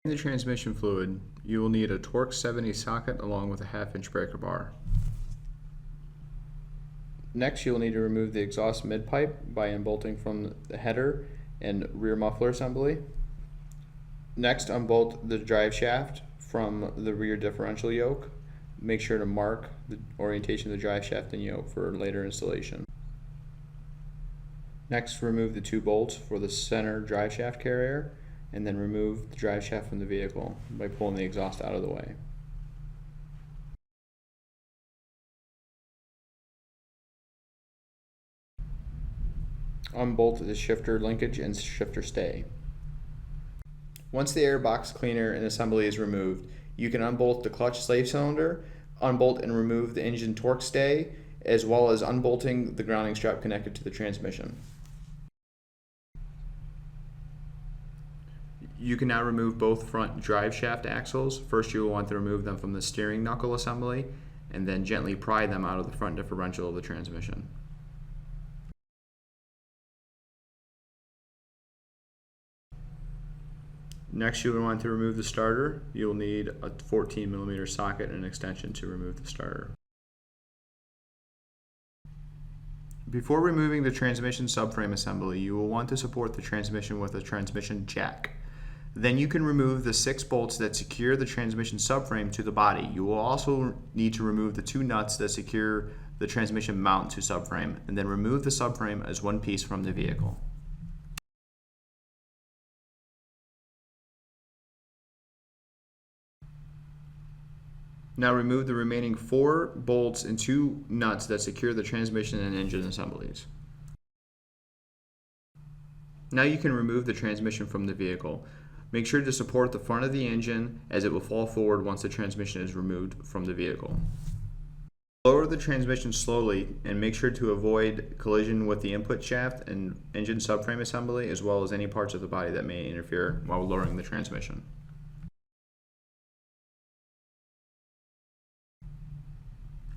In the transmission fluid, you will need a Torx 70 socket along with a 1/2-inch breaker bar. Next, you will need to remove the exhaust mid-pipe by unbolting from the header and rear muffler assembly. Next, unbolt the drive shaft from the rear differential yoke. Make sure to mark the orientation of the drive shaft and yoke for later installation. Next, remove the 2 bolts for the center drive shaft carrier, and then remove the drive shaft from the vehicle by pulling the exhaust out of the way. Unbolt the shifter linkage and shifter stay. Once the air box cleaner and assembly is removed, you can unbolt the clutch slave cylinder, unbolt and remove the engine torque stay, as well as unbolting the grounding strap connected to the transmission. You can now remove both front drive shaft axles. First, you will want to remove them from the steering knuckle assembly and then gently pry them out of the front differential of the transmission. Next, you will want to remove the starter. You will need a 14mm socket and an extension to remove the starter. Before removing the transmission subframe assembly, you will want to support the transmission with a transmission jack. Then you can remove the 6 bolts that secure the transmission subframe to the body. You will also need to remove the 2 nuts that secure the transmission mount to subframe, and then remove the subframe as one piece from the vehicle. Now remove the remaining 4 bolts and 2 nuts that secure the transmission and engine assemblies. Now you can remove the transmission from the vehicle. Make sure to support the front of the engine as it will fall forward once the transmission is removed from the vehicle. Lower the transmission slowly and make sure to avoid collision with the input shaft and engine subframe assembly, as well as any parts of the body that may interfere while lowering the transmission.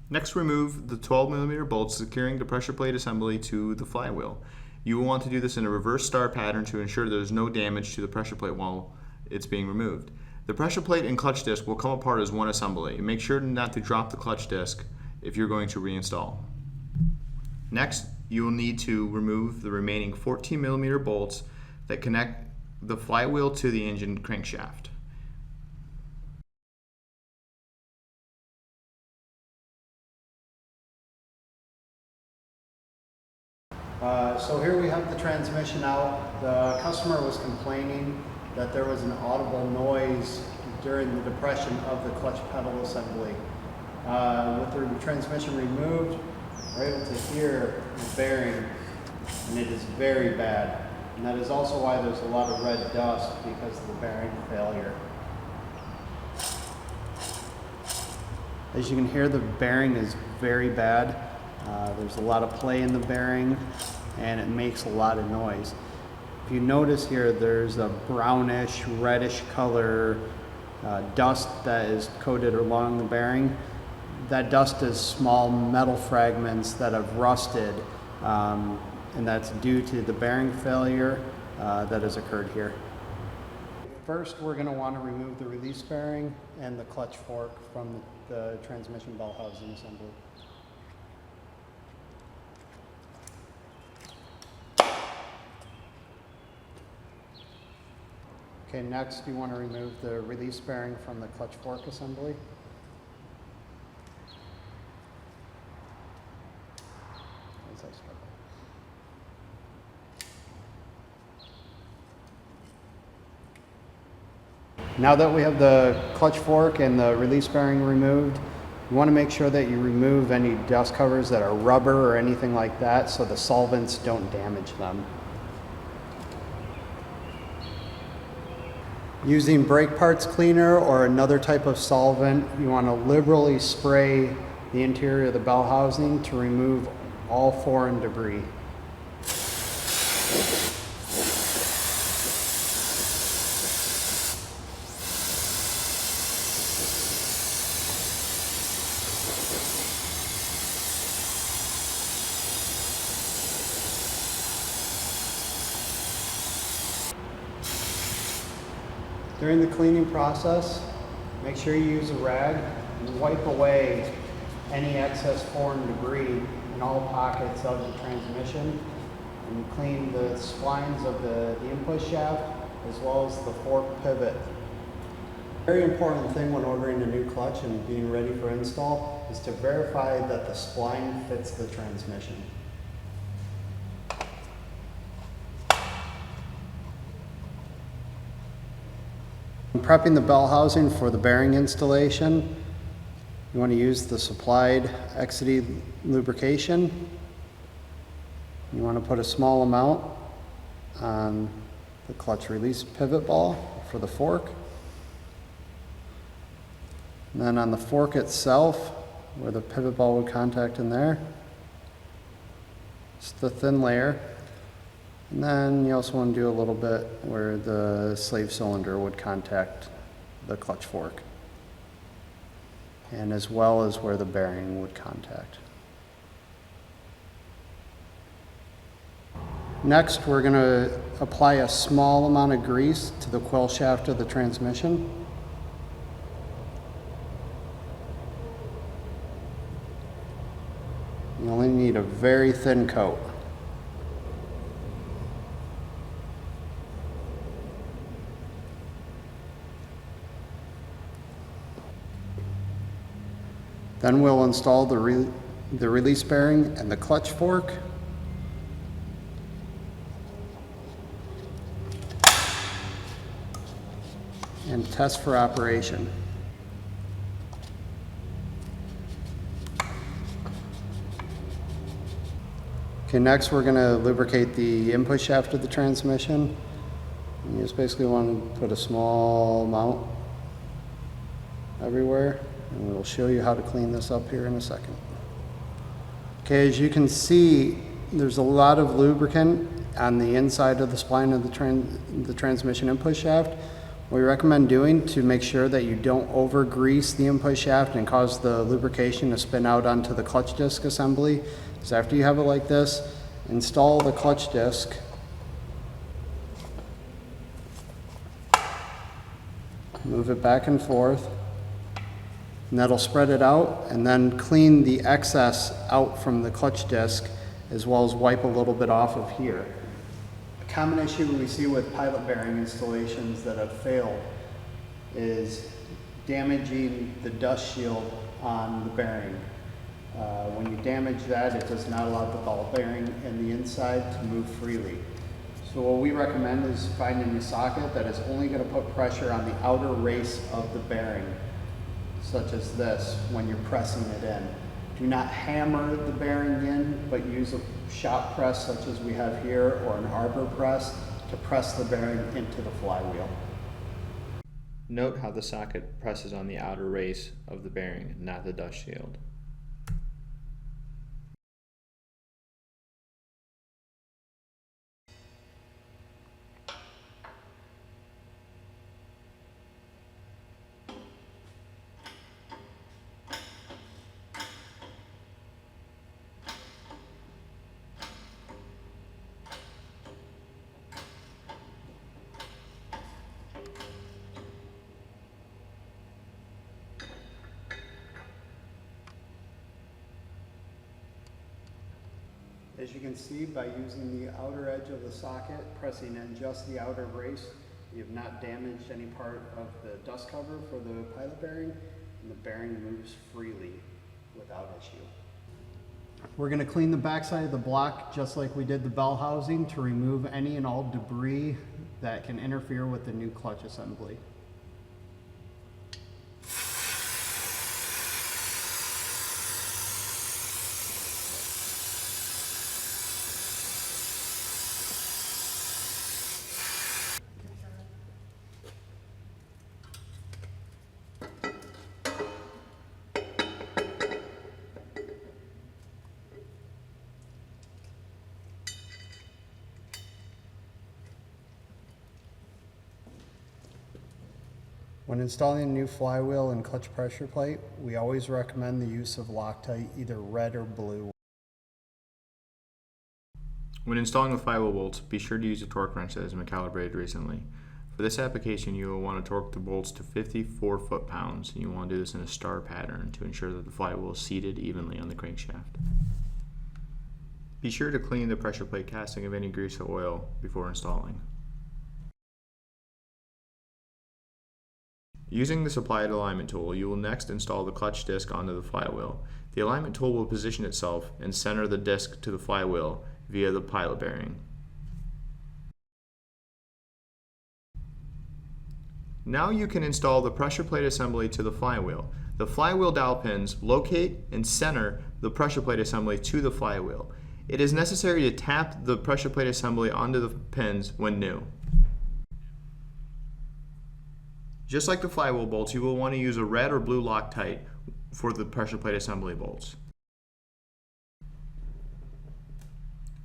Next, remove the 12mm bolts securing the pressure plate assembly to the flywheel. You will want to do this in a reverse star pattern to ensure there is no damage to the pressure plate while it's being removed. The pressure plate and clutch disc will come apart as one assembly. Make sure not to drop the clutch disc if you're going to reinstall. Next, you will need to remove the remaining 14mm bolts that connect the flywheel to the engine crankshaft. So here we have the transmission out. The customer was complaining that there was an audible noise during the depression of the clutch pedal assembly. With the transmission removed, we're able to hear the bearing, and it is very bad. And that is also why there's a lot of red dust, because of the bearing failure. As you can hear, the bearing is very bad. There's a lot of play in the bearing, and it makes a lot of noise. If you notice here, there's a brownish, reddish color dust that is coated along the bearing. That dust is small metal fragments that have rusted, and that's due to the bearing failure that has occurred here. First, we're going to want to remove the release bearing and the clutch fork from the transmission bell housing assembly. Okay, next you want to remove the release bearing from the clutch fork assembly. As I struggle. Now that we have the clutch fork and the release bearing removed, you want to make sure that you remove any dust covers that are rubber or anything like that, so the solvents don't damage them. Using brake parts cleaner or another type of solvent, you want to liberally spray the interior of the bell housing to remove all foreign debris. During the cleaning process, make sure you use a rag and wipe away any excess foreign debris in all pockets of the transmission, and clean the splines of the input shaft as well as the fork pivot. Very important thing when ordering a new clutch and being ready for install is to verify that the spline fits the transmission. When prepping the bell housing for the bearing installation, you want to use the supplied EXEDY lubrication. You want to put a small amount on the clutch release pivot ball for the fork. And then on the fork itself, where the pivot ball would contact in there, just a thin layer. And then you also want to do a little bit where the slave cylinder would contact the clutch fork, and as well as where the bearing would contact. Next, we're going to apply a small amount of grease to the coil shaft of the transmission. You only need a very thin coat. Then we'll install the release bearing and the clutch fork. And test for operation. Okay, next we're going to lubricate the input shaft of the transmission. You just basically want to put a small amount everywhere, and we'll show you how to clean this up here in a second. Okay, as you can see, there's a lot of lubricant on the inside of the spline of the transmission input shaft. What we recommend doing to make sure that you don't over grease the input shaft and cause the lubrication to spin out onto the clutch disc assembly is, after you have it like this, install the clutch disc. Move it back and forth, and that'll spread it out, and then clean the excess out from the clutch disc, as well as wipe a little bit off of here. A common issue we see with pilot bearing installations that have failed is damaging the dust shield on the bearing. When you damage that, it does not allow the ball bearing and the inside to move freely. So what we recommend is finding a socket that is only going to put pressure on the outer race of the bearing, such as this, when you're pressing it in. Do not hammer the bearing in, but use a shop press such as we have here, or an arbor press, to press the bearing into the flywheel. Note how the socket presses on the outer race of the bearing, not the dust shield. As you can see, by using the outer edge of the socket, pressing in just the outer race, you have not damaged any part of the dust cover for the pilot bearing, and the bearing moves freely without issue. We're going to clean the backside of the block just like we did the bell housing to remove any and all debris that can interfere with the new clutch assembly. When installing a new flywheel and clutch pressure plate, we always recommend the use of Loctite, either red or blue. When installing the flywheel bolts, be sure to use a torque wrench that has been calibrated recently. For this application, you will want to torque the bolts to 54 foot-pounds, and you want to do this in a star pattern to ensure that the flywheel is seated evenly on the crankshaft. Be sure to clean the pressure plate casting of any grease or oil before installing. Using the supplied alignment tool, you will next install the clutch disc onto the flywheel. The alignment tool will position itself and center the disc to the flywheel via the pilot bearing. Now you can install the pressure plate assembly to the flywheel. The flywheel dowel pins locate and center the pressure plate assembly to the flywheel. It is necessary to tap the pressure plate assembly onto the pins when new. Just like the flywheel bolts, you will want to use a red or blue Loctite for the pressure plate assembly bolts.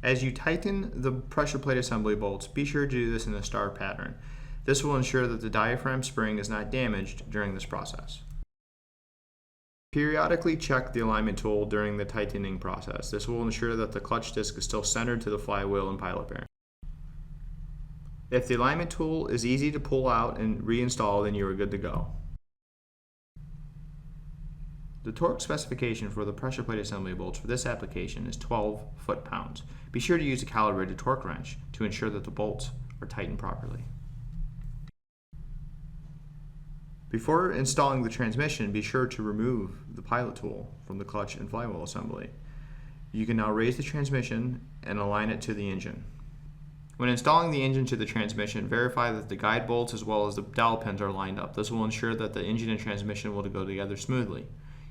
As you tighten the pressure plate assembly bolts, be sure to do this in a star pattern. This will ensure that the diaphragm spring is not damaged during this process. Periodically check the alignment tool during the tightening process. This will ensure that the clutch disc is still centered to the flywheel and pilot bearing. If the alignment tool is easy to pull out and reinstall, then you are good to go. The torque specification for the pressure plate assembly bolts for this application is 12 foot-pounds. Be sure to use a calibrated torque wrench to ensure that the bolts are tightened properly. Before installing the transmission, be sure to remove the pilot tool from the clutch and flywheel assembly. You can now raise the transmission and align it to the engine. When installing the engine to the transmission, verify that the guide bolts as well as the dowel pins are lined up. This will ensure that the engine and transmission will go together smoothly.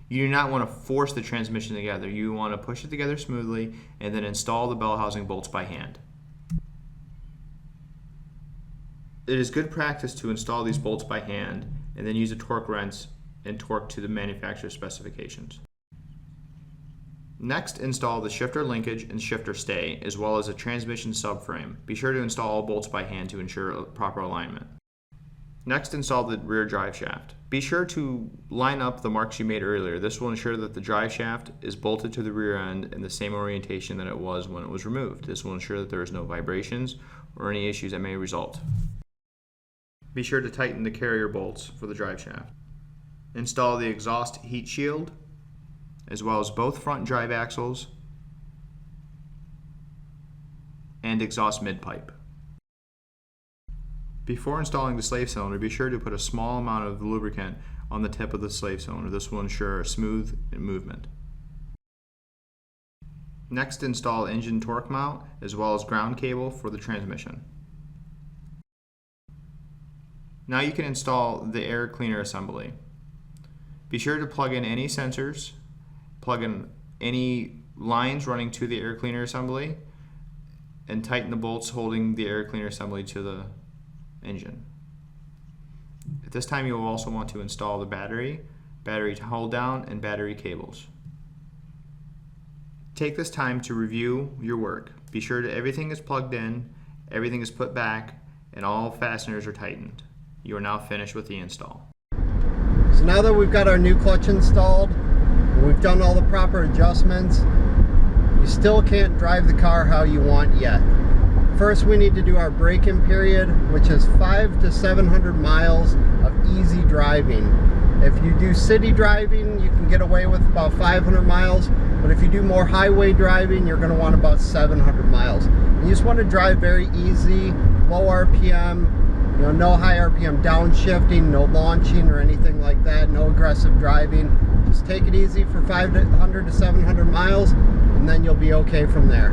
You do not want to force the transmission together. You want to push it together smoothly and then install the bell housing bolts by hand. It is good practice to install these bolts by hand and then use a torque wrench and torque to the manufacturer's specifications. Next, install the shifter linkage and shifter stay, as well as a transmission subframe. Be sure to install all bolts by hand to ensure proper alignment. Next, install the rear drive shaft. Be sure to line up the marks you made earlier. This will ensure that the drive shaft is bolted to the rear end in the same orientation that it was when it was removed. This will ensure that there is no vibrations or any issues that may result. Be sure to tighten the carrier bolts for the drive shaft. Install the exhaust heat shield, as well as both front drive axles and exhaust mid-pipe. Before installing the slave cylinder, be sure to put a small amount of lubricant on the tip of the slave cylinder. This will ensure a smooth movement. Next, install engine torque mount as well as ground cable for the transmission. Now you can install the air cleaner assembly. Be sure to plug in any sensors, plug in any lines running to the air cleaner assembly, and tighten the bolts holding the air cleaner assembly to the engine. At this time, you will also want to install the battery hold down, and battery cables. Take this time to review your work. Be sure that everything is plugged in, everything is put back, and all fasteners are tightened. You are now finished with the install. So now that we've got our new clutch installed, and we've done all the proper adjustments, you still can't drive the car how you want yet. First, we need to do our break-in period, which is 500 to 700 miles of easy driving. If you do city driving, you can get away with about 500 miles, but if you do more highway driving, you're going to want about 700 miles. You just want to drive very easy, low RPM, no high RPM downshifting, no launching or anything like that, no aggressive driving. Just take it easy for 500 to 700 miles, and then you'll be okay from there.